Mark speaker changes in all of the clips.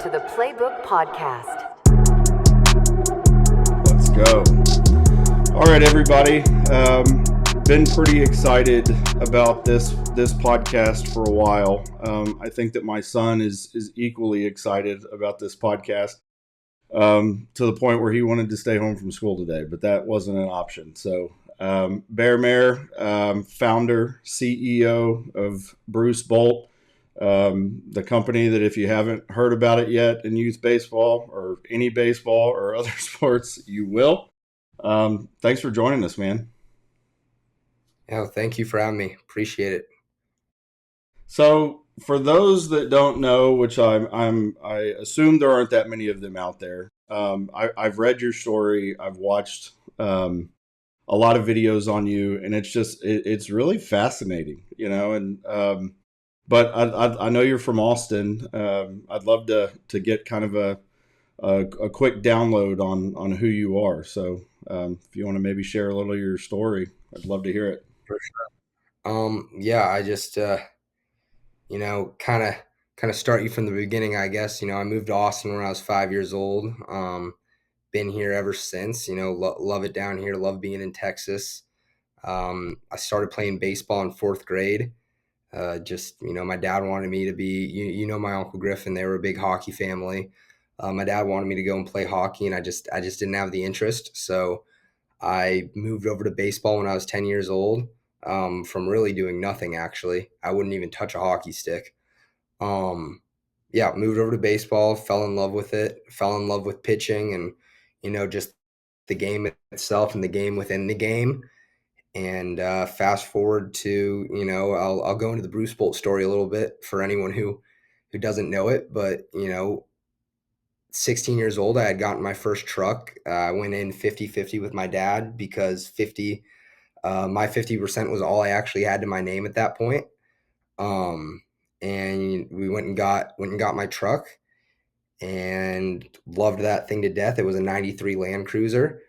Speaker 1: to the Playbook Podcast.
Speaker 2: Let's go. All right, everybody. Been pretty excited about this podcast for a while. I think that my son is equally excited about this podcast, to the point where he wanted to stay home from school today, but that wasn't an option. So Bear Mare, founder, CEO of Bruce Bolt, the company that, if you haven't heard about it yet in youth baseball or any baseball or other sports, you will. Thanks for joining us, man.
Speaker 3: Yeah, thank you for having me. Appreciate it.
Speaker 2: So, for those that don't know, which I assume there aren't that many of them out there, I've read your story. I've watched a lot of videos on you, and it's really fascinating, And but I know you're from Austin. I'd love to get kind of a quick download on who you are. So if you want to maybe share a little of your story, I'd love to hear it.
Speaker 3: For sure. Yeah, I just kind of start you from the beginning, I guess. I moved to Austin when I was 5 years old. Been here ever since. Love it down here. Love being in Texas. I started playing baseball in fourth grade. My dad wanted me to be, my Uncle Griffin, they were a big hockey family. My dad wanted me to go and play hockey, and I just didn't have the interest. So I moved over to baseball when I was 10 years old, from really doing nothing, actually. I wouldn't even touch a hockey stick. Moved over to baseball, fell in love with it, fell in love with pitching and, just the game itself and the game within the game. And fast forward to, I'll go into the Bruce Bolt story a little bit for anyone who doesn't know it. But, 16 years old, I had gotten my first truck. I went in 50-50 with my dad because my 50% was all I actually had to my name at that point. And we went and got my truck and loved that thing to death. It was a 93 Land Cruiser.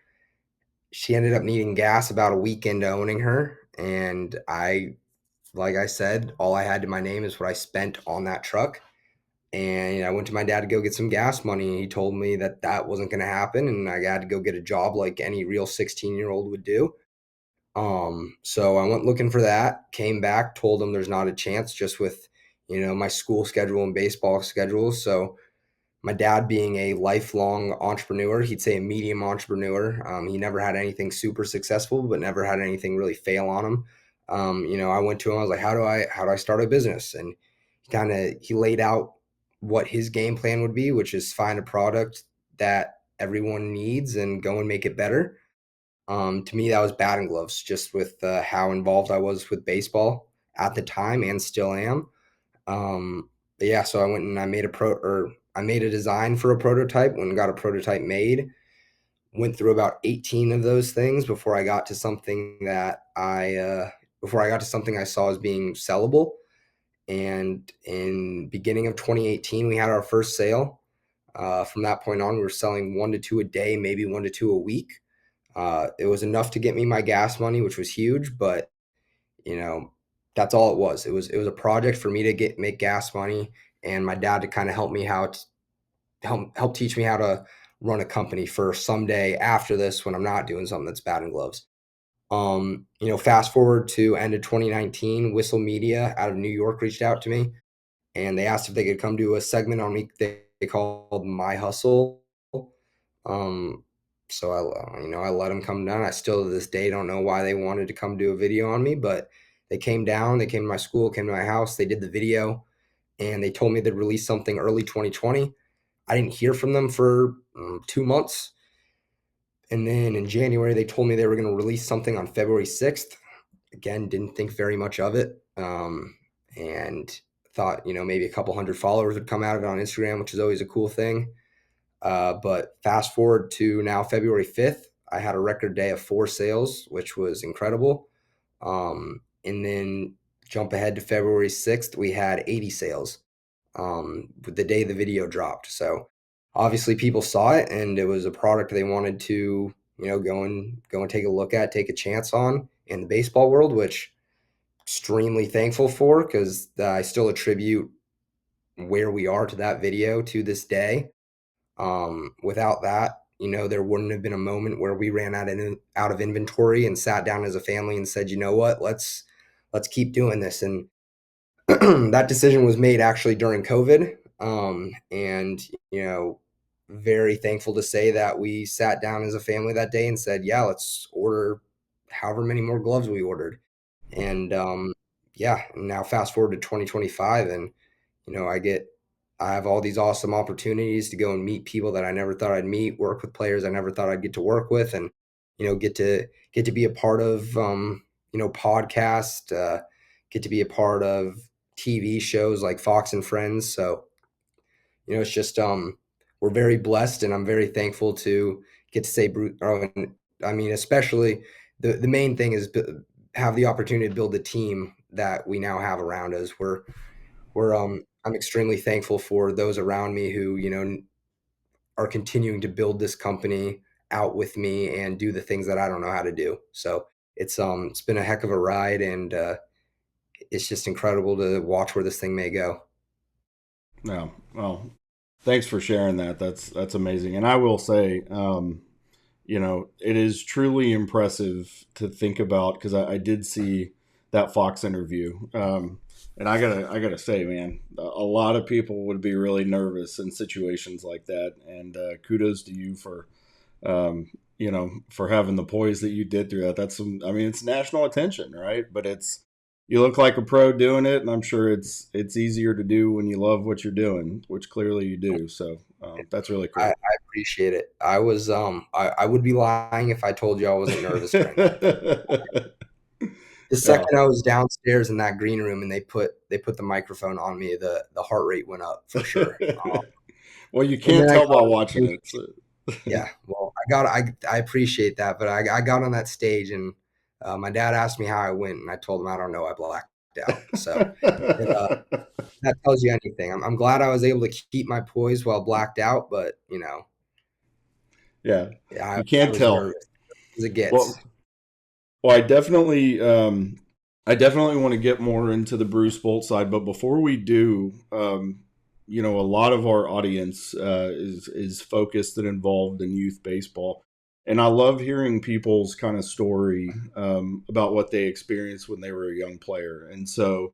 Speaker 3: She ended up needing gas about a week into owning her. And like I said, all I had to my name is what I spent on that truck. And I went to my dad to go get some gas money. And he told me that wasn't going to happen. And I had to go get a job like any real 16-year-old would do. So I went looking for that, came back, told him there's not a chance just with, my school schedule and baseball schedule. So my dad being a lifelong entrepreneur, he'd say a medium entrepreneur. He never had anything super successful, but never had anything really fail on him. I went to him, I was like, how do I start a business? And he laid out what his game plan would be, which is find a product that everyone needs and go and make it better. To me, that was batting gloves, just with how involved I was with baseball at the time and still am. So I went and I made a design for a prototype. Went and got a prototype made. Went through about 18 of those things before I got to something I saw as being sellable. And in beginning of 2018, we had our first sale. From that point on, we were selling 1 to 2 a day, maybe 1 to 2 a week. It was enough to get me my gas money, which was huge, but that's all it was. It was a project for me to make gas money, and my dad to kind of help teach me how to run a company for someday after this when I'm not doing something that's batting gloves. Fast forward to end of 2019, Whistle Media out of New York reached out to me, and they asked if they could come do a segment on me they called My Hustle. So I let them come down. I still to this day don't know why they wanted to come do a video on me, but they came down, they came to my school, came to my house, they did the video, and they told me they'd release something early 2020. I didn't hear from them for 2 months. And then in January, they told me they were going to release something on February 6th. Again, didn't think very much of it. And thought, maybe a couple hundred followers would come out of it on Instagram, which is always a cool thing. But fast forward to now February 5th, I had a record day of 4 sales, which was incredible. And then jump ahead to February 6th, we had 80 sales with the day the video dropped. So obviously people saw it and it was a product they wanted to, go and take a look at, take a chance on in the baseball world, which extremely thankful for because I still attribute where we are to that video to this day. Without that, there wouldn't have been a moment where we ran out of inventory and sat down as a family and said, you know what, let's keep doing this. And that decision was made actually during COVID. And very thankful to say that we sat down as a family that day and said, yeah, let's order however many more gloves we ordered. And yeah, now fast forward to 2025, and I have all these awesome opportunities to go and meet people that I never thought I'd meet, work with players I never thought I'd get to work with, and get to be a part of podcast, get to be a part of TV shows like Fox and Friends. So it's just we're very blessed, and I'm very thankful to get to say Bruce. I mean, especially the main thing is have the opportunity to build the team that we now have around us. I'm extremely thankful for those around me who are continuing to build this company out with me and do the things that I don't know how to do. So it's been a heck of a ride, and it's just incredible to watch where this thing may go.
Speaker 2: Yeah. Well, thanks for sharing that. That's amazing. And I will say, it is truly impressive to think about, because I did see that Fox interview. And I gotta say, man, a lot of people would be really nervous in situations like that. And kudos to you for having the poise that you did through that. I mean, it's national attention, right? But you look like a pro doing it, and I'm sure it's easier to do when you love what you're doing, which clearly you do. So that's really
Speaker 3: I
Speaker 2: cool.
Speaker 3: appreciate it. I would be lying if I told you I wasn't nervous during that. The
Speaker 2: Yeah.
Speaker 3: second I was downstairs in that green room and they put the microphone on me, the heart rate went up for sure.
Speaker 2: Well, you
Speaker 3: And
Speaker 2: can't
Speaker 3: then I
Speaker 2: tell
Speaker 3: got
Speaker 2: by
Speaker 3: on the
Speaker 2: watching
Speaker 3: stage.
Speaker 2: it. So.
Speaker 3: Yeah, well, I appreciate that, but I got on that stage, and my dad asked me how I went, and I told him I don't know, I blacked out. So it, that tells you anything. I'm glad I was able to keep my poise while blacked out, but
Speaker 2: Yeah,
Speaker 3: yeah,
Speaker 2: you
Speaker 3: I
Speaker 2: can't
Speaker 3: was
Speaker 2: tell.
Speaker 3: nervous as it
Speaker 2: Well,
Speaker 3: gets.
Speaker 2: well, I definitely want to get more into the Bruce Bolt side, but before we do, a lot of our audience is focused and involved in youth baseball, and I love hearing people's kind of story about what they experienced when they were a young player. And so,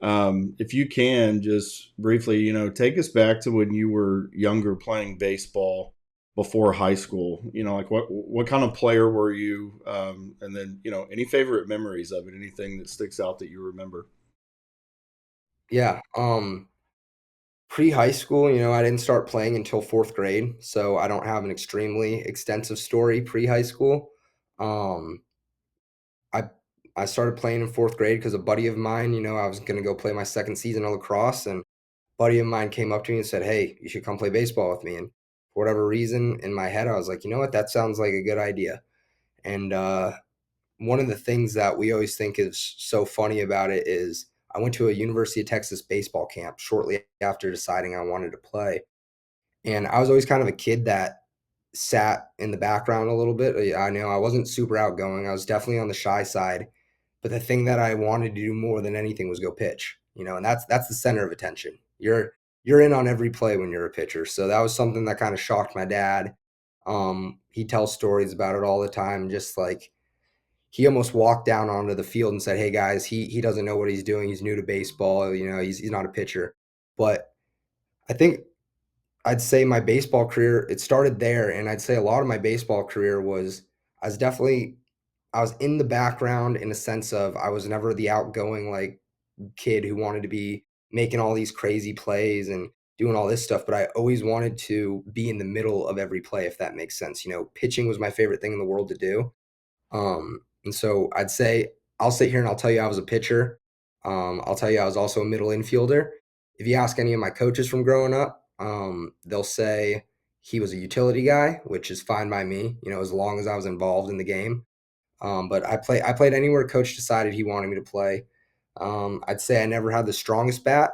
Speaker 2: if you can just briefly, take us back to when you were younger playing baseball before high school. Like what kind of player were you? And then any favorite memories of it, anything that sticks out that you remember.
Speaker 3: Yeah, pre-high school, I didn't start playing until 4th grade, so I don't have an extremely extensive story pre-high school. Um, I I started playing in 4th grade because a buddy of mine, I was gonna go play my 2nd season of lacrosse, and a buddy of mine came up to me and said, "Hey, you should come play baseball with me." And for whatever reason, in my head, I was like, "You know what? That sounds like a good idea." And one of the things that we always think is so funny about it is I went to a University of Texas baseball camp shortly after deciding I wanted to play. And I was always kind of a kid that sat in the background a little bit. I know I wasn't super outgoing. I was definitely on the shy side, but the thing that I wanted to do more than anything was go pitch, and that's the center of attention. You're in on every play when you're a pitcher. So that was something that kind of shocked my dad. He tells stories about it all the time, just like he almost walked down onto the field and said, "Hey guys, he doesn't know what he's doing. He's new to baseball. He's not a pitcher." But I think I'd say my baseball career, it started there, and I'd say a lot of my baseball career was I was definitely I was in the background in a sense of I was never the outgoing like kid who wanted to be making all these crazy plays and doing all this stuff, but I always wanted to be in the middle of every play, if that makes sense. Pitching was my favorite thing in the world to do. And so I'd say I'll sit here and I'll tell you I was a pitcher. I'll tell you I was also a middle infielder. If you ask any of my coaches from growing up, they'll say he was a utility guy, which is fine by me, as long as I was involved in the game. But I played anywhere coach decided he wanted me to play. I'd say I never had the strongest bat.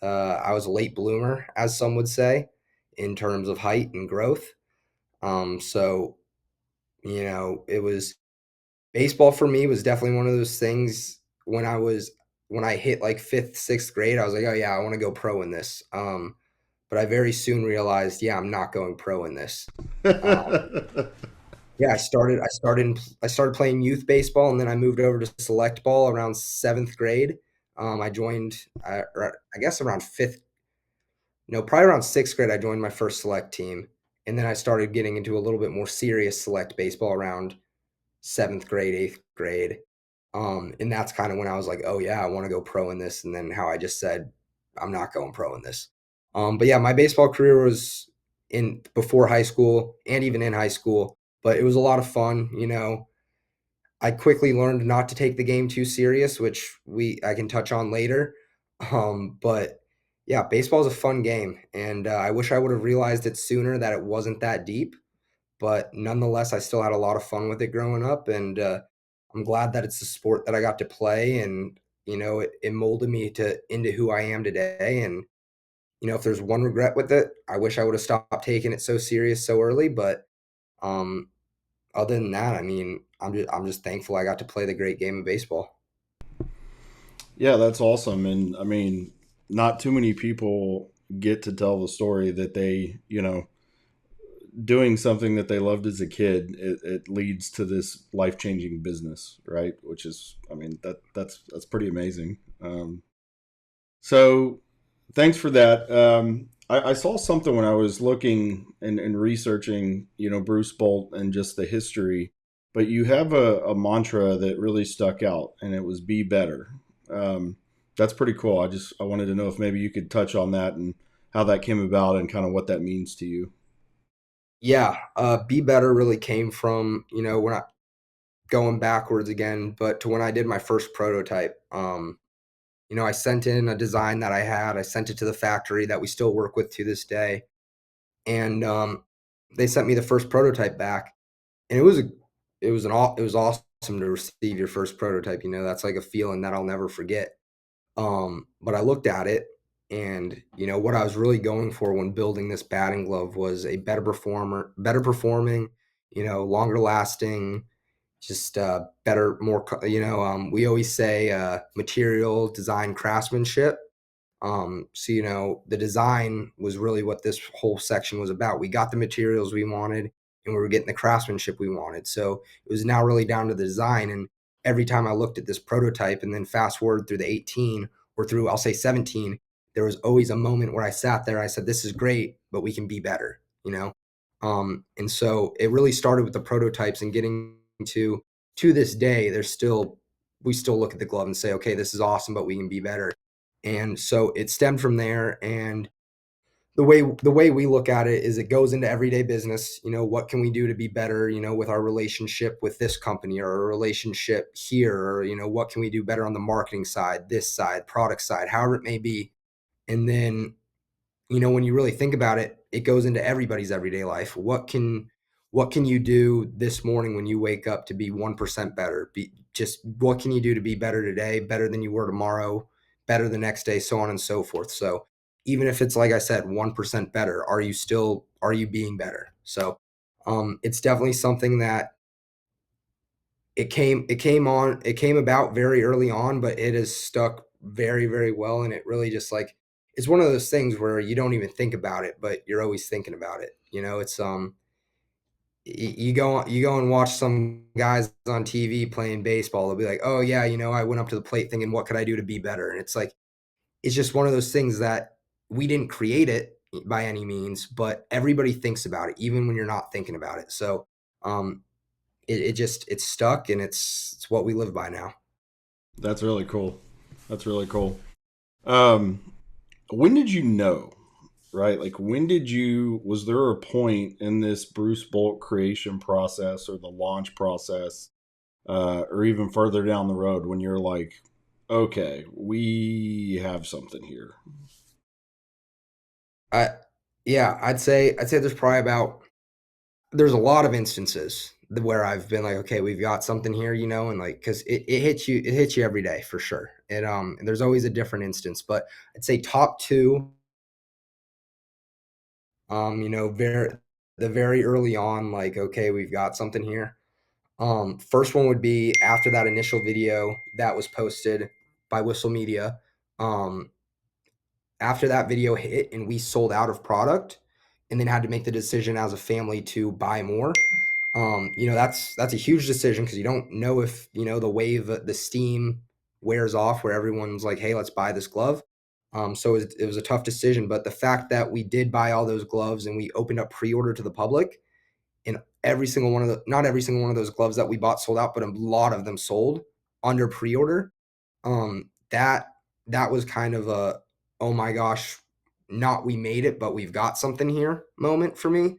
Speaker 3: I was a late bloomer, as some would say, in terms of height and growth. So it was baseball for me was definitely one of those things when I was when I hit like fifth, sixth grade, I was like, oh yeah, I want to go pro in this. But I very soon realized, yeah, I'm not going pro in this. Um, yeah, I started playing youth baseball, and then I moved over to select ball around seventh grade. I joined, I guess around fifth, no, probably around sixth grade. I joined my first select team, and then I started getting into a little bit more serious select baseball around seventh grade, eighth grade. And that's kind of when I was like, oh yeah, I want to go pro in this. And then how I just said, I'm not going pro in this. But yeah, my baseball career was in before high school and even in high school, but it was a lot of fun. I quickly learned not to take the game too serious, which I can touch on later. But yeah, baseball is a fun game, and I wish I would have realized it sooner that it wasn't that deep. But nonetheless, I still had a lot of fun with it growing up, and I'm glad that it's a sport that I got to play, and it molded me to into who I am today. And if there's one regret with it, I wish I would have stopped taking it so serious so early. But um, other than that, I mean, I'm just thankful I got to play the great game of baseball.
Speaker 2: Yeah, that's awesome. And I mean, not too many people get to tell the story that they, doing something that they loved as a kid, it leads to this life changing business, right? Which is, I mean, that's pretty amazing. So thanks for that. I saw something when I was looking and researching, Bruce Bolt and just the history, but you have a mantra that really stuck out, and it was "Be better." That's pretty cool. I wanted to know if maybe you could touch on that and how that came about and kind of what that means to you.
Speaker 3: Yeah, be better really came from we're not going backwards again, but to when I did my first prototype. I sent in a design that I had. I sent it to the factory that we still work with to this day, and they sent me the first prototype back, and it was awesome to receive your first prototype. That's like a feeling that I'll never forget. But I looked at it, and what I was really going for when building this batting glove was a better performing, longer lasting, just better, more. We always say material design craftsmanship. So the design was really what this whole section was about. We got the materials we wanted, and we were getting the craftsmanship we wanted. So it was now really down to the design. And every time I looked at this prototype, and then fast forward through the 18 or through I'll say 17, there was always a moment where I sat there. I said, "This is great, but we can be better." And so it really started with the prototypes and getting to this day. We still look at the glove and say, "Okay, this is awesome, but we can be better." And so it stemmed from there. And the way we look at it is it goes into everyday business. What can we do to be better, with our relationship with this company or our relationship here, or what can we do better on the marketing side, this side, product side, however it may be. And then when you really think about it, it goes into everybody's everyday life. What can you do this morning when you wake up to be 1% better? Just what can you do to be better today, better than you were tomorrow, better the next day, so on and so forth. So even if it's like I said, 1% better, are you being better? So it's definitely something that it came about very early on, but it has stuck very, very well. And it really just like it's one of those things where you don't even think about it, but you're always thinking about it. It's you go and watch some guys on TV playing baseball. They'll be like, "Oh yeah, I went up to the plate thinking, what could I do to be better?" And it's like it's just one of those things that we didn't create it by any means, but everybody thinks about it, even when you're not thinking about it. So um, it's stuck, and it's what we live by now.
Speaker 2: That's really cool. That's really cool. Um, when did you know, right? Like, was there a point in this Bruce Bolt creation process or the launch process, or even further down the road when you're like, okay, we have something here?
Speaker 3: I Yeah, I'd say there's a lot of instances where I've been like, okay, we've got something here, and like because it hits you every day for sure. And there's always a different instance, but I'd say top two, very the very early on, like, okay, we've got something here. First one would be after that initial video that was posted. by Whistle Media. Um, After that video hit and we sold out of product and then had to make the decision as a family to buy more, that's a huge decision because you don't know if, the wave, the steam wears off where everyone's like, hey, let's buy this glove. So it was a tough decision, but the fact that we did buy all those gloves and we opened up pre-order to the public, and every single one of the not every single one of those gloves that we bought sold out, but a lot of them sold under pre-order. That was kind of a, oh my gosh, not we made it, but we've got something here moment for me.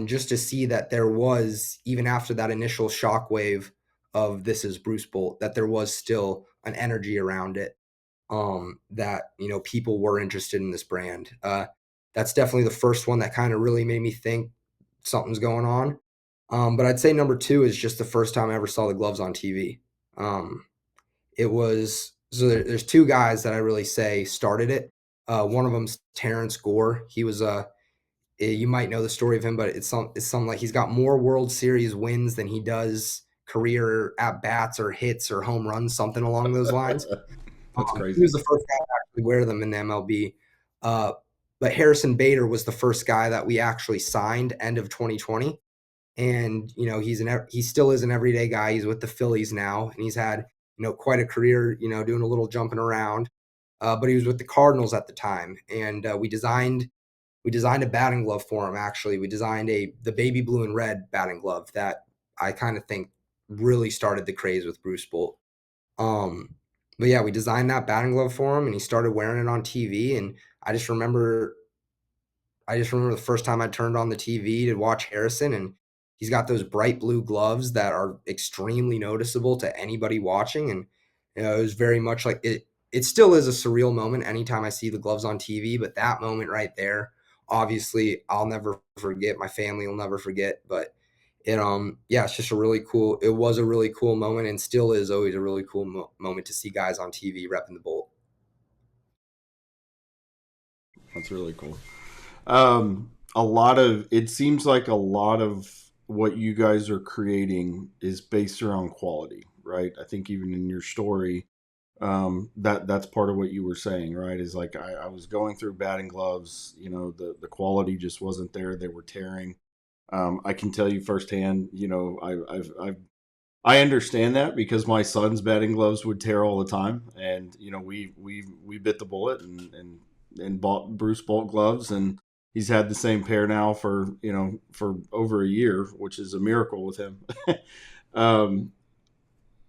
Speaker 3: Just to see that there was, even after that initial shockwave of this is Bruce Bolt, that there was still an energy around it. That people were interested in this brand. That's definitely the first one that kind of really made me think something's going on. But I'd say number two is just the first time I ever saw the gloves on TV. It was so there's two guys that I really say started it. One of them's Terrence Gore. He was you might know the story of him, but it's something like he's got more World Series wins than he does career at bats or hits or home runs, something along those lines.
Speaker 2: That's
Speaker 3: He was
Speaker 2: crazy.
Speaker 3: the first guy to actually wear them in the MLB. Uh, but Harrison Bader was the first guy that we actually signed end of 2020. And he still is an everyday guy. He's with the Phillies now, and he's had quite a career. Doing a little jumping around. But he was with the Cardinals at the time, and we designed a batting glove for him. Actually, we designed the baby blue and red batting glove that I kind of think really started the craze with Bruce Bolt. Um, but yeah, we designed that batting glove for him, and he started wearing it on TV. And I just remember I just remember the first time I turned on the TV to watch Harrison, and he's got those bright blue gloves that are extremely noticeable to anybody watching. And it was very much like it. It still is a surreal moment anytime I see the gloves on TV, but that moment right there, obviously, I'll never forget. My family will never forget. But yeah, it's just a really cool. It was a really cool moment, and still is always a really cool moment to see guys on TV repping the Bolt.
Speaker 2: That's really cool. It seems like a lot of what you guys are creating is based around quality, right? I think even in your story, that's part of what you were saying, right? Is like I was going through batting gloves, the quality just wasn't there. They were tearing. I can tell you firsthand, I understand that because my son's batting gloves would tear all the time, and we bit the bullet and bought Bruce Bolt gloves, and he's had the same pair now for over a year, which is a miracle with him. um,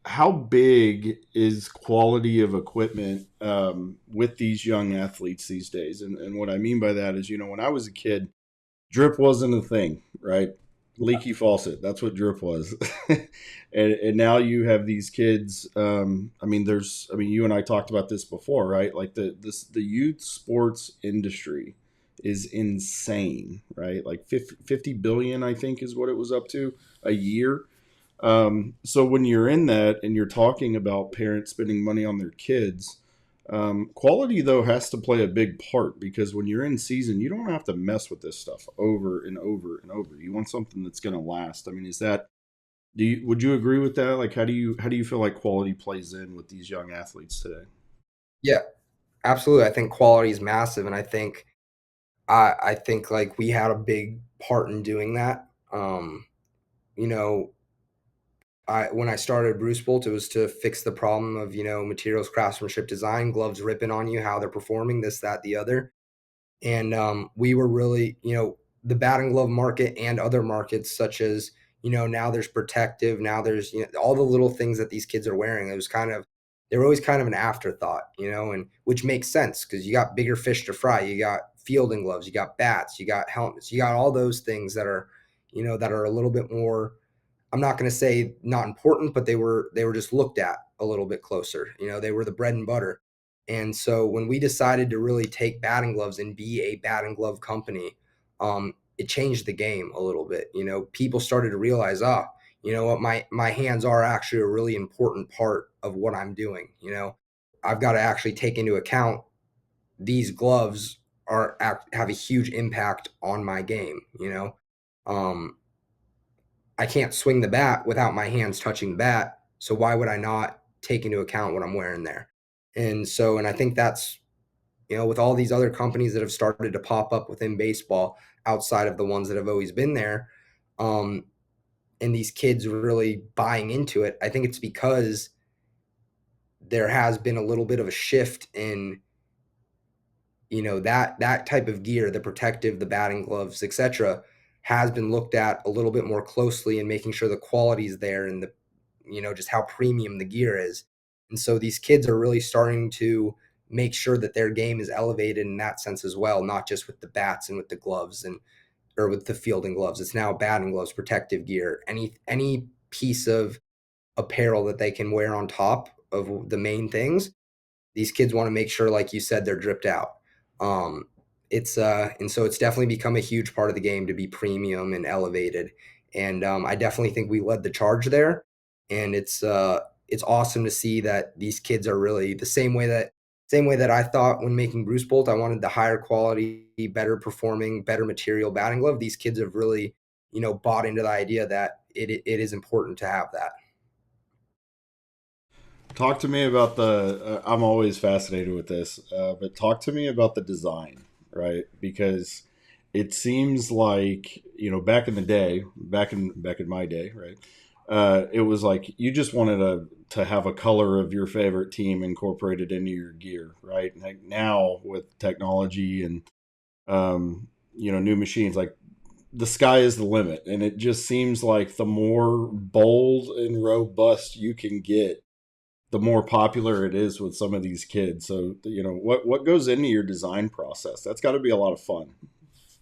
Speaker 2: how big is quality of equipment with these young athletes these days? And what I mean by that is, when I was a kid, drip wasn't a thing, right? Leaky faucet, that's what drip was. And now you have these kids. You and I talked about this before, right? Like the youth sports industry is insane, right? Like 50 billion, I think, is what it was up to a year. So when you're in that and you're talking about parents spending money on their kids, quality though has to play a big part because when you're in season, you don't have to mess with this stuff over and over and over. You want something that's going to last. I mean, would you agree with that? Like, how do you feel like quality plays in with these young athletes today?
Speaker 3: Yeah, absolutely. I think quality is massive, and I think like we had a big part in doing that. You know, I when I started Bruce Bolt, it was to fix the problem of materials, craftsmanship, design, gloves ripping on you, how they're performing, this, that, the other. And we were really, the batting glove market and other markets such as, now there's protective, now there's, all the little things that these kids are wearing. They were always kind of an afterthought, and which makes sense because you got bigger fish to fry. You got fielding gloves, you got bats, you got helmets, you got all those things that are a little bit more, I'm not going to say not important, but they were just looked at a little bit closer. They were the bread and butter. And so when we decided to really take batting gloves and be a batting glove company, it changed the game a little bit. People started to realize, what, my hands are actually a really important part of what I'm doing. I've got to actually take into account these gloves have a huge impact on my game. Um, I can't swing the bat without my hands touching the bat. So why would I not take into account what I'm wearing there? And I think that's, with all these other companies that have started to pop up within baseball outside of the ones that have always been there, um, and these kids really buying into it, I think it's because there has been a little bit of a shift in, that type of gear, the protective, the batting gloves, etc., has been looked at a little bit more closely and making sure the quality is there, and just how premium the gear is. And so these kids are really starting to make sure that their game is elevated in that sense as well, not just with the bats and with the gloves and or with the fielding gloves. It's now batting gloves, protective gear, any piece of apparel that they can wear on top of the main things. These kids want to make sure, like you said, they're dripped out. Um, and so it's definitely become a huge part of the game to be premium and elevated. And I definitely think we led the charge there. And it's awesome to see that these kids are really the same way that I thought when making Bruce Bolt. I wanted the higher quality, better performing, better material batting glove. These kids have really, bought into the idea that it is important to have that.
Speaker 2: Talk to me about the. I'm always fascinated with this, but talk to me about the design, right? Because it seems like back in the day, back in my day, right? It was like you just wanted to have a color of your favorite team incorporated into your gear, right? Like now with technology and new machines, like the sky is the limit, and it just seems like the more bold and robust you can get, the more popular it is with some of these kids. So, what goes into your design process? That's got to be a lot of fun.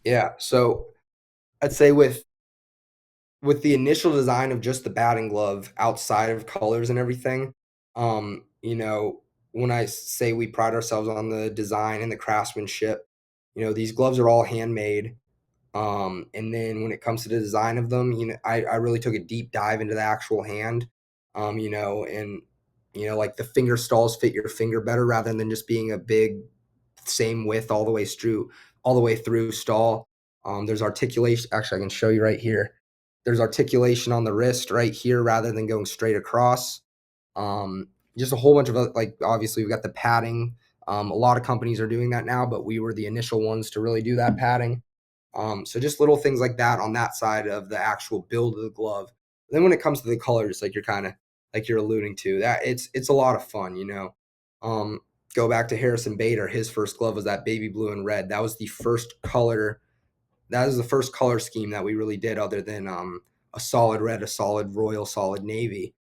Speaker 3: Yeah. So I'd say with the initial design of just the batting glove outside of colors and everything, when I say we pride ourselves on the design and the craftsmanship, these gloves are all handmade. And then when it comes to the design of them, I really took a deep dive into the actual hand, and, like the finger stalls fit your finger better rather than just being a big same width all the way through stall. There's articulation. Actually, I can show you right here. There's articulation on the wrist right here rather than going straight across. Um, just a whole bunch of like obviously we've got the padding. A lot of companies are doing that now, but we were the initial ones to really do that padding. So just little things like that on that side of the actual build of the glove. Then when it comes to the colors, like you're alluding to, that it's a lot of fun. Um, Go back to Harrison Bader. His first glove was that baby blue and red. That was the first color. That is the first color scheme that we really did, other than a solid red, a solid royal, solid navy.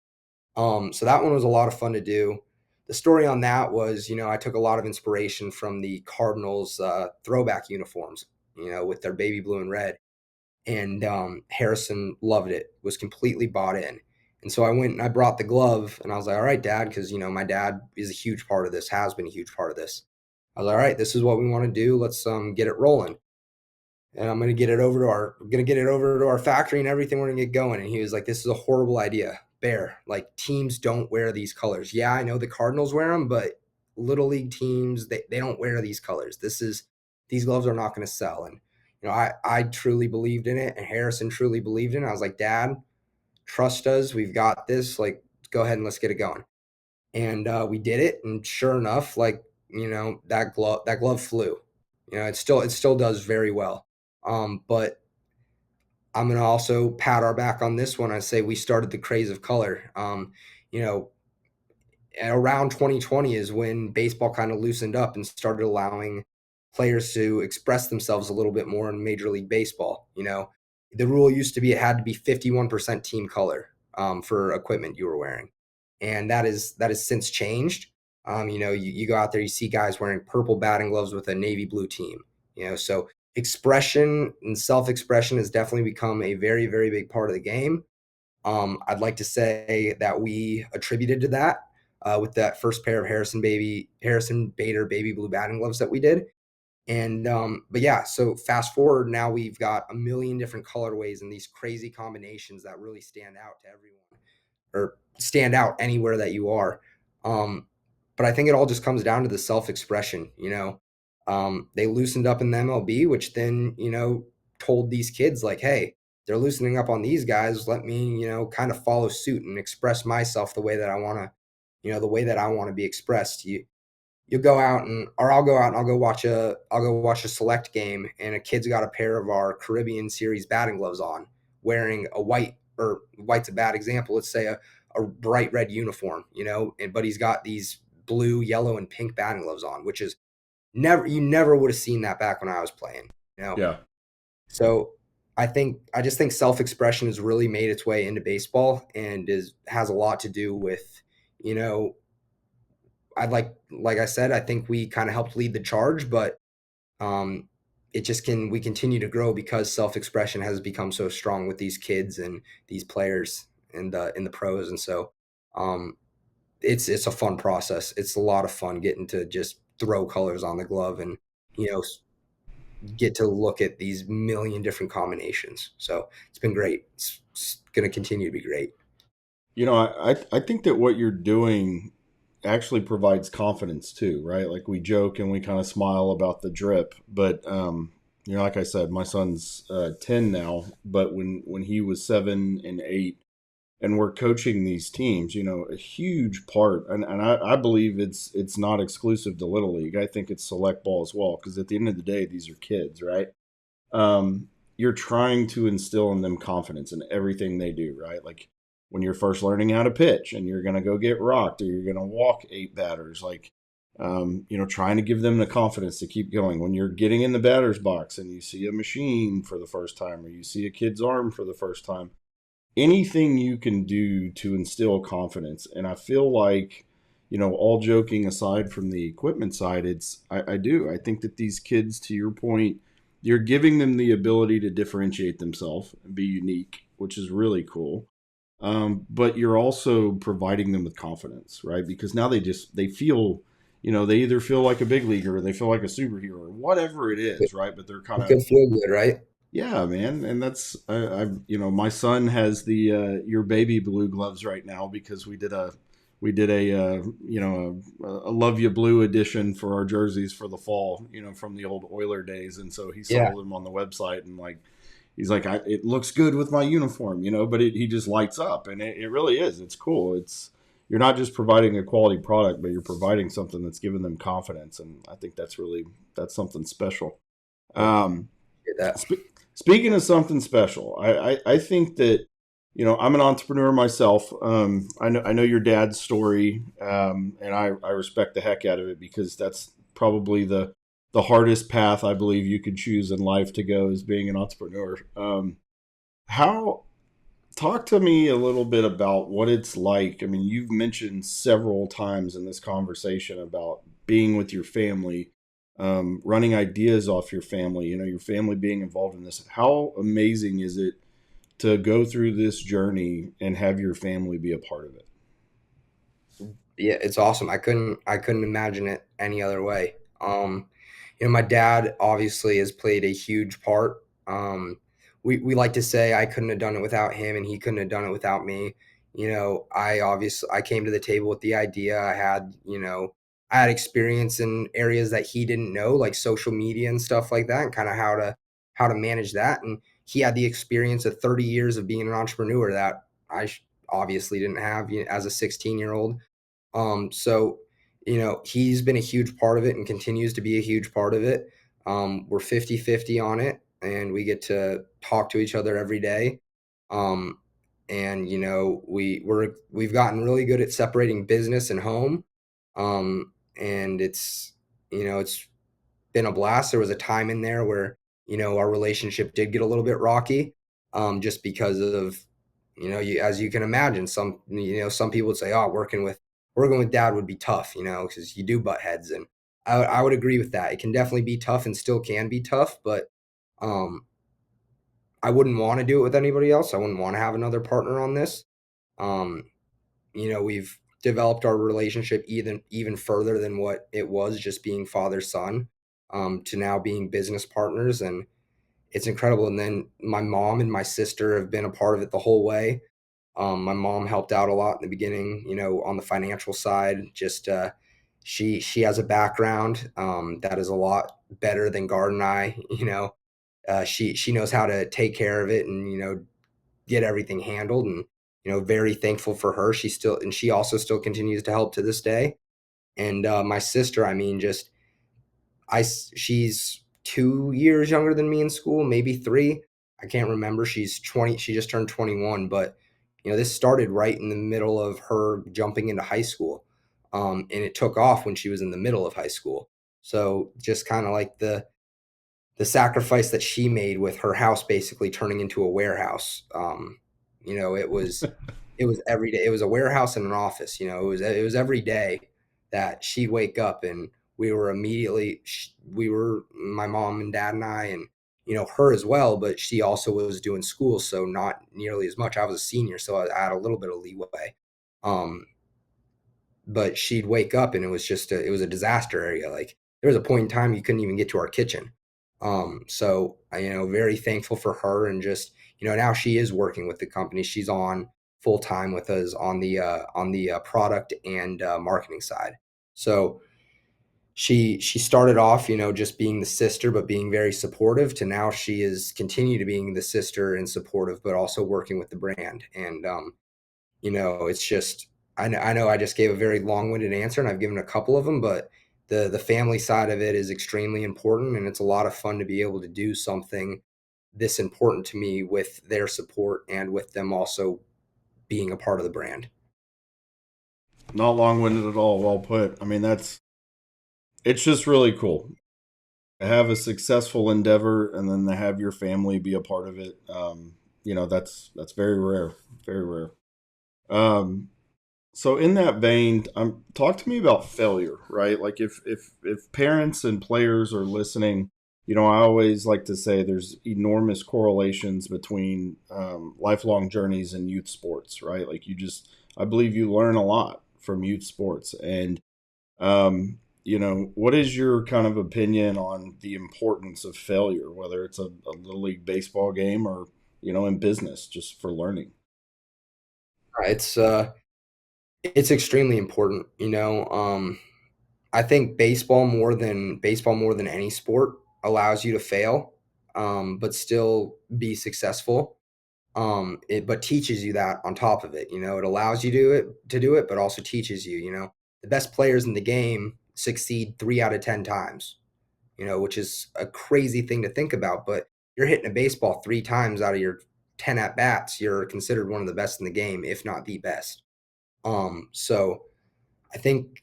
Speaker 3: So that one was a lot of fun to do. The story on that was, I took a lot of inspiration from the Cardinals throwback uniforms, with their baby blue and red. And Harrison loved it, was completely bought in. And so I went and I brought the glove and I was like, all right, Dad, because, my dad is a huge part of this, has been a huge part of this. I was like, all right, this is what we want to do. Let's get it rolling, and I'm gonna get it over to our factory and everything. We're gonna get going. And he was like, "This is a horrible idea, Bear. Like teams don't wear these colors. Yeah, I know the Cardinals wear them, but little league teams they don't wear these colors. These gloves are not gonna sell." And I truly believed in it, and Harrison truly believed in it. I was like, "Dad, trust us. We've got this. Like, go ahead and let's get it going." And we did it, and sure enough, like that glove flew. It still does very well. But I'm gonna also pat our back on this one. I say we started the craze of color. You know, Around 2020 is when baseball kind of loosened up and started allowing players to express themselves a little bit more in Major League Baseball. The rule used to be it had to be 51% team color for equipment you were wearing, and that is since changed. You go out there, you see guys wearing purple batting gloves with a navy blue team. So expression and self-expression has definitely become a very, very big part of the game. I'd like to say that we attributed to that with that first pair of Harrison Bader baby blue batting gloves that we did. And but yeah, so fast forward now we've got a million different colorways and these crazy combinations that really stand out to everyone or stand out anywhere that you are. Um, but I think it all just comes down to the self-expression. They loosened up in the MLB, which then told these kids like, hey, they're loosening up on these guys. Let me kind of follow suit and express myself the way that I want to, the way that I want to be expressed. you'll go out and or I'll go out and I'll go watch a select game, and a kid's got a pair of our Caribbean series batting gloves on, wearing a white, or white's a bad example. Let's say a bright red uniform, but he's got these blue, yellow, and pink batting gloves on, which is you never would have seen that back when I was playing, you know.
Speaker 2: Yeah.
Speaker 3: So I just think self-expression has really made its way into baseball, and has a lot to do with, you know, like I said, I think we kind of helped lead the charge, but um, it just we continue to grow because self-expression has become so strong with these kids and these players in the pros. And so um, it's a fun process. It's a lot of fun getting to just throw colors on the glove, and you know get to look at these million different combinations. So it's been great. It's going to continue to be great.
Speaker 2: I think that what you're doing actually provides confidence too, right? Like we joke and we kind of smile about the drip, but like I said, my son's 10 now, but when he was 7 and 8, and we're coaching these teams, a huge part, and I believe it's not exclusive to Little League. I think it's select ball as well, because at the end of the day, these are kids, right? You're trying to instill in them confidence in everything they do, right? Like when you're first learning how to pitch and you're going to go get rocked or you're going to walk 8 batters, like, trying to give them the confidence to keep going. When you're getting in the batter's box and you see a machine for the first time or you see a kid's arm for the first time, anything you can do to instill confidence. And I feel like, all joking aside from the equipment side, I think that these kids, to your point, you're giving them the ability to differentiate themselves and be unique, which is really cool. But you're also providing them with confidence, right? Because now they feel, they either feel like a big leaguer or they feel like a superhero or whatever it is, right? But they're kind
Speaker 3: It
Speaker 2: of,
Speaker 3: could feel good, right?
Speaker 2: yeah, man. And that's, my son has the your baby blue gloves right now because we did a a love you blue edition for our jerseys for the fall, from the old Oiler days, and so he
Speaker 3: Yeah.
Speaker 2: saw them on the website and like he's like, it looks good with my uniform, but he just lights up, and it really is. It's cool. You're not just providing a quality product, but you're providing something that's giving them confidence, and I think that's something special. Um,
Speaker 3: Get that.
Speaker 2: Speaking of something special, I think that I'm an entrepreneur myself. I know your dad's story, and I respect the heck out of it because that's probably the hardest path I believe you could choose in life to go is being an entrepreneur. How Talk to me a little bit about what it's like. I mean, you've mentioned several times in this conversation about being with your family, running ideas off your family, your family being involved in this. How amazing is it to go through this journey and have your family be a part of it?
Speaker 3: Yeah, it's awesome. I couldn't imagine it any other way. My dad obviously has played a huge part. We like to say I couldn't have done it without him, and he couldn't have done it without me. I came to the table with the idea. I had experience in areas that he didn't know, like social media and stuff like that, and kind of how to manage that. And he had the experience of 30 years of being an entrepreneur that obviously didn't have, as a 16-year-old. So, he's been a huge part of it and continues to be a huge part of it. We're 50-50 on it, and we get to talk to each other every day. Um, and we've gotten really good at separating business and home. And it's been a blast. There was a time in there where, our relationship did get a little bit rocky, just because of, as you can imagine, some people would say, oh, working with dad would be tough, because you do butt heads. And I would agree with that. It can definitely be tough and still can be tough, but um, I wouldn't want to do it with anybody else. I wouldn't want to have another partner on this. Um, we've developed our relationship even further than what it was just being father son, to now being business partners, and it's incredible. And then my mom and my sister have been a part of it the whole way. My mom helped out a lot in the beginning, on the financial side. Just she has a background that is a lot better than Guard and I. She knows how to take care of it, and get everything handled. And very thankful for her. She also still continues to help to this day. And my sister, I mean, just she's 2 years younger than me in school, maybe three. I can't remember. She's 20. She just turned 21. But this started right in the middle of her jumping into high school, and it took off when she was in the middle of high school. So just kind of like the sacrifice that she made with her house basically turning into a warehouse. It was every day. It was a warehouse and an office. It was every day that she'd wake up and we were my mom and dad and I and her as well, but she also was doing school, so not nearly as much. I was a senior, so I had a little bit of leeway. Um, but she'd wake up and it was a disaster area. Like there was a point in time you couldn't even get to our kitchen. So I, very thankful for her, and just now she is working with the company. She's on full time with us on the product and marketing side. So she started off just being the sister, but being very supportive, to now she is continue to being the sister and supportive, but also working with the brand. And it's just I know I just gave a very long-winded answer, and I've given a couple of them, but the family side of it is extremely important, and it's a lot of fun to be able to do something this important to me with their support and with them also being a part of the brand.
Speaker 2: Not long-winded at all. Well put. I mean, it's just really cool to have a successful endeavor and then to have your family be a part of it. That's very rare, very rare. Um, so in that vein, talk to me about failure, right? Like if parents and players are listening, I always like to say there's enormous correlations between lifelong journeys and youth sports, right? Like I believe you learn a lot from youth sports, and what is your kind of opinion on the importance of failure, whether it's a little league baseball game or in business, just for learning?
Speaker 3: It's extremely important. I think baseball more than any sport allows you to fail, but still be successful. But teaches you that on top of it. It allows you to do it, but also teaches you. The best players in the game succeed 3 out of 10 times. Which is a crazy thing to think about. But you're hitting a baseball 3 times out of your 10 at bats, you're considered one of the best in the game, if not the best. So I think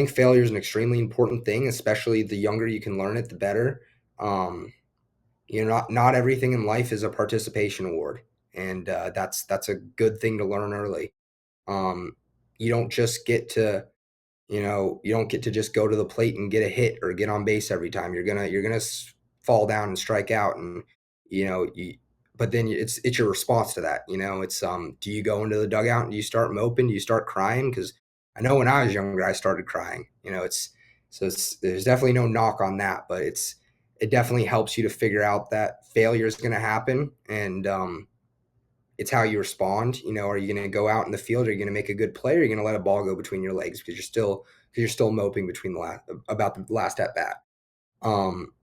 Speaker 3: failure is an extremely important thing, especially the younger you can learn it, the better. Um, not everything in life is a participation award, and that's a good thing to learn early. Um, you don't just get to you don't get to just go to the plate and get a hit or get on base every time. You're gonna fall down and strike out, and you know you. But then it's your response to that. It's do you go into the dugout and do you start moping? Do you start crying? Because I know when I was younger, I started crying. There's definitely no knock on that, but it definitely helps you to figure out that failure is going to happen, and it's how you respond. Are you going to go out in the field? Are you going to make a good play? Or are you going to let a ball go between your legs because you're still moping between about the last at bat? Um,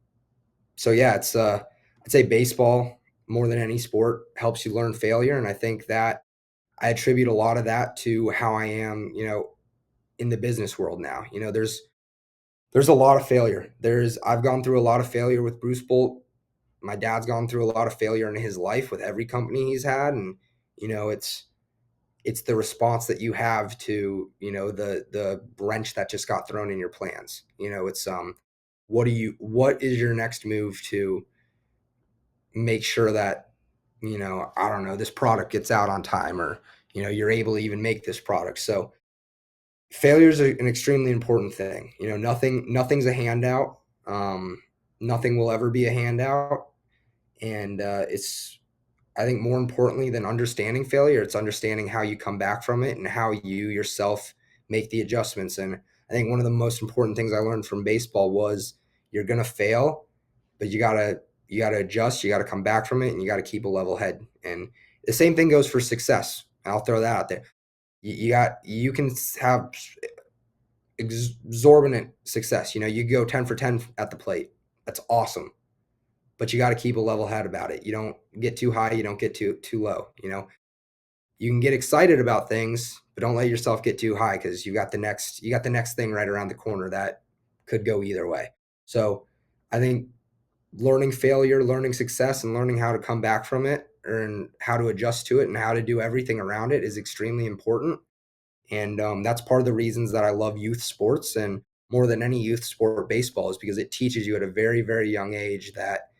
Speaker 3: so yeah, I'd say baseball more than any sport helps you learn failure, and I think that I attribute a lot of that to how I am, in the business world now. There's a lot of failure. I've gone through a lot of failure with Bruce Bolt. My dad's gone through a lot of failure in his life with every company he's had, and it's the response that you have to the wrench that just got thrown in your plans. It's what is your next move to make sure that I don't know, this product gets out on time, or you're able to even make this product. So failure is an extremely important thing. Nothing's a handout. Nothing will ever be a handout, and it's I think more importantly than understanding failure, it's understanding how you come back from it and how you yourself make the adjustments. And I think one of the most important things I learned from baseball was you're gonna fail, but you gotta adjust, you gotta come back from it, and you gotta keep a level head. And the same thing goes for success. I'll throw that out there. You can have exorbitant success. You go 10 for 10 at the plate. That's awesome. But you got to keep a level head about it. You don't get too high, you don't get too low. You can get excited about things, but don't let yourself get too high because you got the next thing right around the corner that could go either way. So I think learning failure, learning success, and learning how to come back from it and how to adjust to it and how to do everything around it is extremely important. And that's part of the reasons that I love youth sports and more than any youth sport, baseball, is because it teaches you at a very, very young age that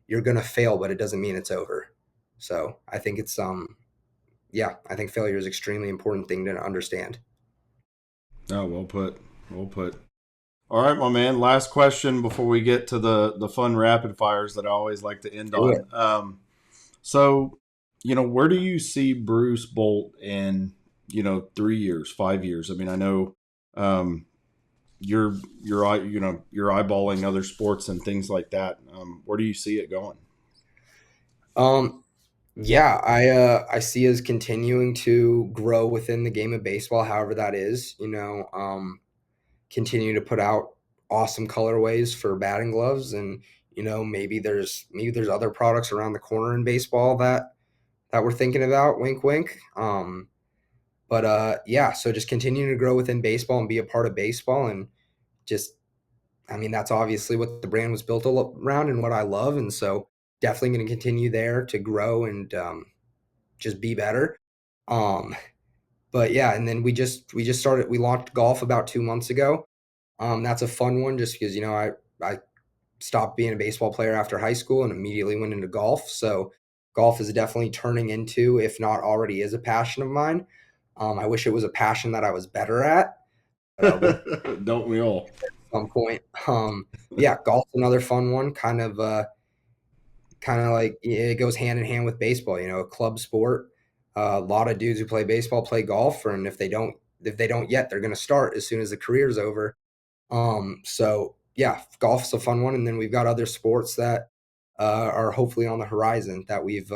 Speaker 3: you're going to fail, but it doesn't mean it's over. So I think yeah, I think failure is an extremely important thing to understand.
Speaker 2: Oh, well put. Well put. All right, my man. Last question before we get to the fun rapid fires that I always like to end
Speaker 3: Do it.
Speaker 2: on. So, where do you see Bruce Bolt in 3 years, 5 years? I mean, I know um, you're eyeballing other sports and things like that. Where do you see it going?
Speaker 3: Um, yeah, I see us continuing to grow within the game of baseball, however that is. Continue to put out awesome colorways for batting gloves, and maybe there's other products around the corner in baseball that we're thinking about. Wink, wink. But yeah, so just continuing to grow within baseball and be a part of baseball, and just I mean that's obviously what the brand was built around and what I love, and so definitely going to continue there to grow and just be better. Um, but yeah, and then we launched golf about 2 months ago. That's a fun one just because I stopped being a baseball player after high school and immediately went into golf. So golf is definitely turning into, if not already is, a passion of mine. I wish it was a passion that I was better at, but we'll
Speaker 2: Don't we all?
Speaker 3: at some point. Yeah, golf's another fun one. Kind of like it goes hand in hand with baseball. A club sport. A lot of dudes who play baseball play golf, and if they don't yet, they're going to start as soon as the career's over. So yeah, golf's a fun one, and then we've got other sports that are hopefully on the horizon that we've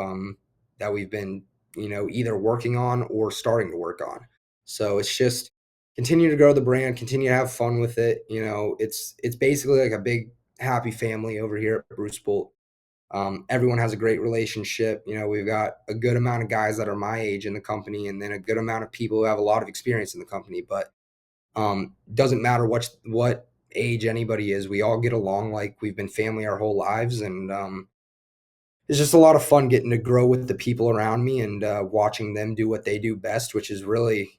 Speaker 3: been either working on or starting to work on. So it's just continue to grow the brand, continue to have fun with it. It's basically like a big happy family over here at Bruce Bolt. Everyone has a great relationship. We've got a good amount of guys that are my age in the company, and then a good amount of people who have a lot of experience in the company. But doesn't matter what age anybody is. We all get along like we've been family our whole lives, and it's just a lot of fun getting to grow with the people around me and watching them do what they do best, which is really,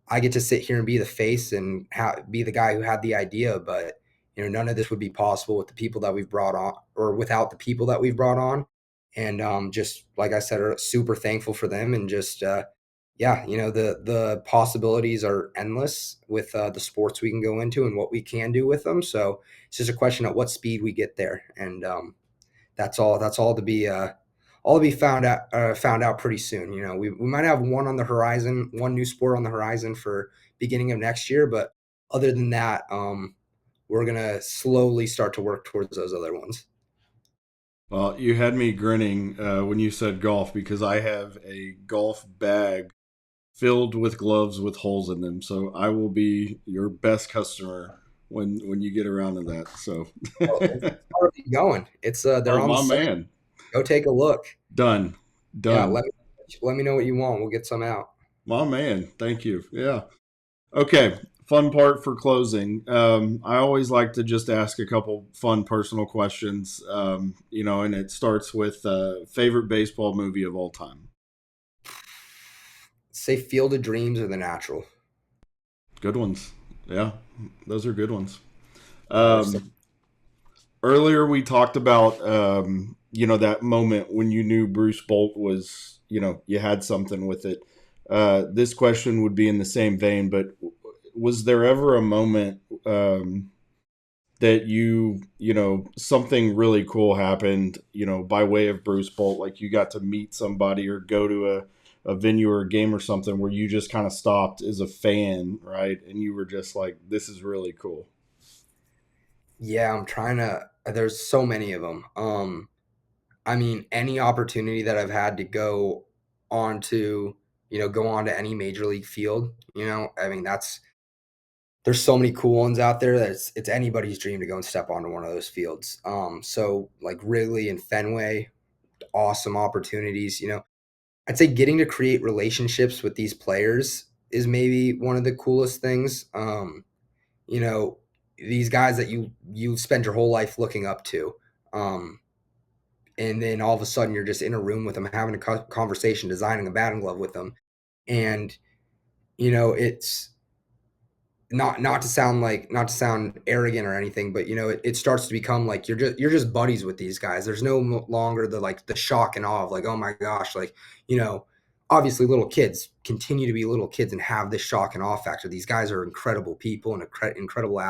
Speaker 3: I get to sit here and be the face and be the guy who had the idea, but none of this would be possible with the people that we've brought on, or without the people that we've brought on. And just like I said, are super thankful for them, and just yeah, the possibilities are endless with the sports we can go into and what we can do with them. So it's just a question of what speed we get there, and that's all to be found out pretty soon. We might have one new sport on the horizon for beginning of next year, but other than that, we're gonna slowly start to work towards those other ones.
Speaker 2: Well, you had me grinning when you said golf because I have a golf bag filled with gloves with holes in them. So I will be your best customer when you get around to that. So,
Speaker 3: Well, it's already going. It's they're
Speaker 2: oh
Speaker 3: on the
Speaker 2: my
Speaker 3: site.
Speaker 2: man,
Speaker 3: Go take a look.
Speaker 2: done,
Speaker 3: Yeah,
Speaker 2: done,
Speaker 3: let me know what you want. We'll get some out.
Speaker 2: my man. Thank you. Yeah. Okay. Fun part for closing. I always like to just ask a couple fun personal questions. And it starts with favorite baseball movie of all time.
Speaker 3: Say Field of Dreams or The Natural.
Speaker 2: Good ones. Yeah, those are good ones.
Speaker 3: Yeah, there's some.
Speaker 2: Um, Earlier we talked about that moment when you knew Bruce Bolt was you had something with it. This question would be in the same vein, but was there ever a moment that something really cool happened by way of Bruce Bolt, like you got to meet somebody or go to a venue or a game or something where you just kind of stopped as a fan, right? And you were just like, this is really cool.
Speaker 3: Yeah, I'm trying to. There's so many of them. I mean, any opportunity that I've had to on to, go on to any major league field, I mean, there's so many cool ones out there that it's anybody's dream to go and step onto one of those fields. So like Wrigley and Fenway, awesome opportunities. I'd say getting to create relationships with these players is maybe one of the coolest things. You know, these guys that you spend your whole life looking up to. Um, and then all of a sudden you're just in a room with them having a conversation, designing a batting glove with them. And it's not to sound arrogant or anything, but it starts to become like you're just buddies with these guys. There's no longer the shock and awe of like, oh my gosh, like, you know obviously little kids continue to be little kids and have this shock and awe factor. These guys are incredible people and incredible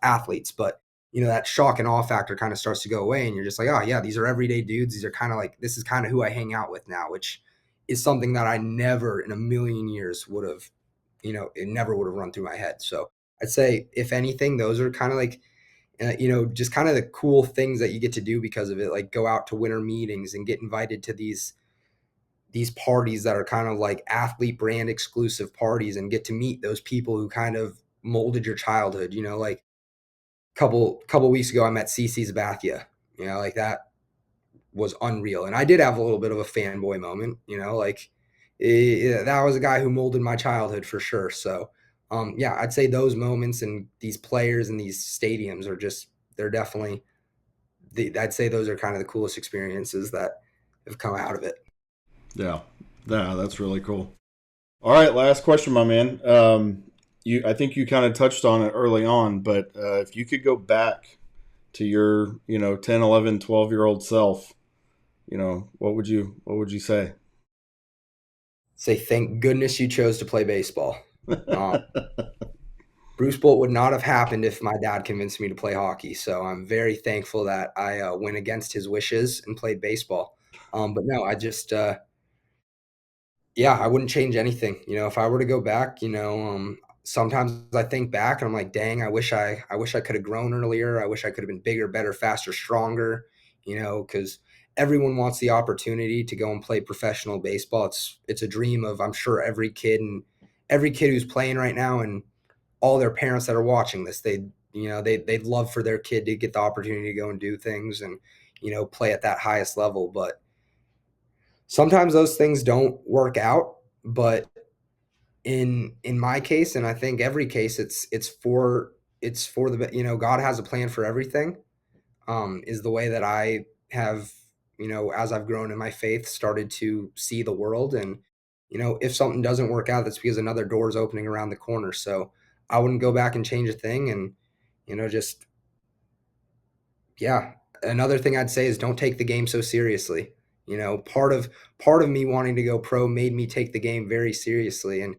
Speaker 3: athletes, but that shock and awe factor kind of starts to go away, and you're just like, oh yeah, these are everyday dudes. These are kind of like, this is kind of who I hang out with now, which is something that I never in a million years would have, it never would have run through my head. So I'd say, if anything, those are kind of like, just kind of the cool things that you get to do because of it. Like, go out to winter meetings and get invited to these parties that are kind of like athlete brand exclusive parties, and get to meet those people who kind of molded your childhood. Like, couple weeks ago, I met CC's Bathia. Like, that was unreal. And I did have a little bit of a fanboy moment, like, that was a guy who molded my childhood for sure. So, yeah, I'd say those moments and these players and these stadiums are just, they're definitely, I'd say those are kind of the coolest experiences that have come out of it.
Speaker 2: Yeah. Yeah, that's really cool. All right, last question, my man. I think you kind of touched on it early on, but if you could go back to your, 10, 11, 12-year-old self, what would you say?
Speaker 3: Say, thank goodness you chose to play baseball. Um, Bruce Bolt would not have happened if my dad convinced me to play hockey. So I'm very thankful that I went against his wishes and played baseball. But no, I just, yeah, I wouldn't change anything. If I were to go back, sometimes I think back and I'm like, dang, I wish I could have grown earlier. I wish I could have been bigger, better, faster, stronger. Because everyone wants the opportunity to go and play professional baseball. It's a dream of, I'm sure, every kid who's playing right now, and all their parents that are watching this. They'd love for their kid to get the opportunity to go and do things and play at that highest level. But sometimes those things don't work out. But in my case, and I think every case, it's for the, God has a plan for everything. Is the way that I have, as I've grown in my faith, started to see the world. And if something doesn't work out, that's because another door is opening around the corner. So I wouldn't go back and change a thing. And just, yeah, another thing I'd say is, don't take the game so seriously. Part of me wanting to go pro made me take the game very seriously. And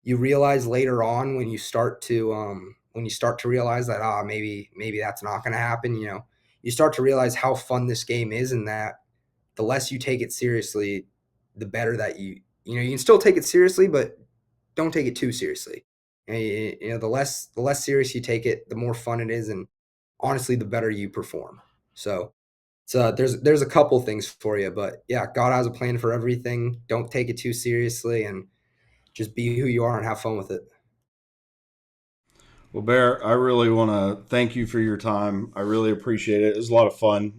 Speaker 3: you realize later on, when you start to realize that, maybe that's not going to happen. You start to realize how fun this game is, and that the less you take it seriously, the better that you can still take it seriously, but don't take it too seriously. The less serious you take it, the more fun it is, and honestly, the better you perform. So there's a couple things for you, but yeah, God has a plan for everything. Don't take it too seriously, and just be who you are and have fun with it.
Speaker 2: Well, Bear, I really want to thank you for your time. I really appreciate it. It was a lot of fun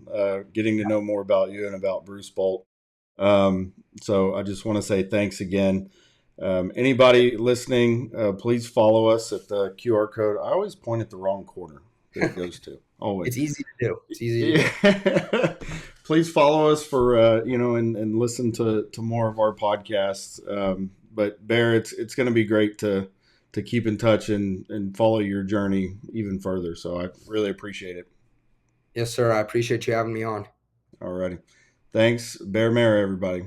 Speaker 2: getting to know more about you and about Bruce Bolt. So I just want to say thanks again. Anybody listening, please follow us at the QR code. I always point at the wrong corner that it goes to. Always.
Speaker 3: It's easy to do. It's easy to do.
Speaker 2: Yeah. Please follow us for and listen to more of our podcasts. But Bear, it's going to be great to keep in touch and follow your journey even further. So I really appreciate it.
Speaker 3: Yes, sir. I appreciate you having me on.
Speaker 2: Alrighty. Thanks, Bear Mare, everybody.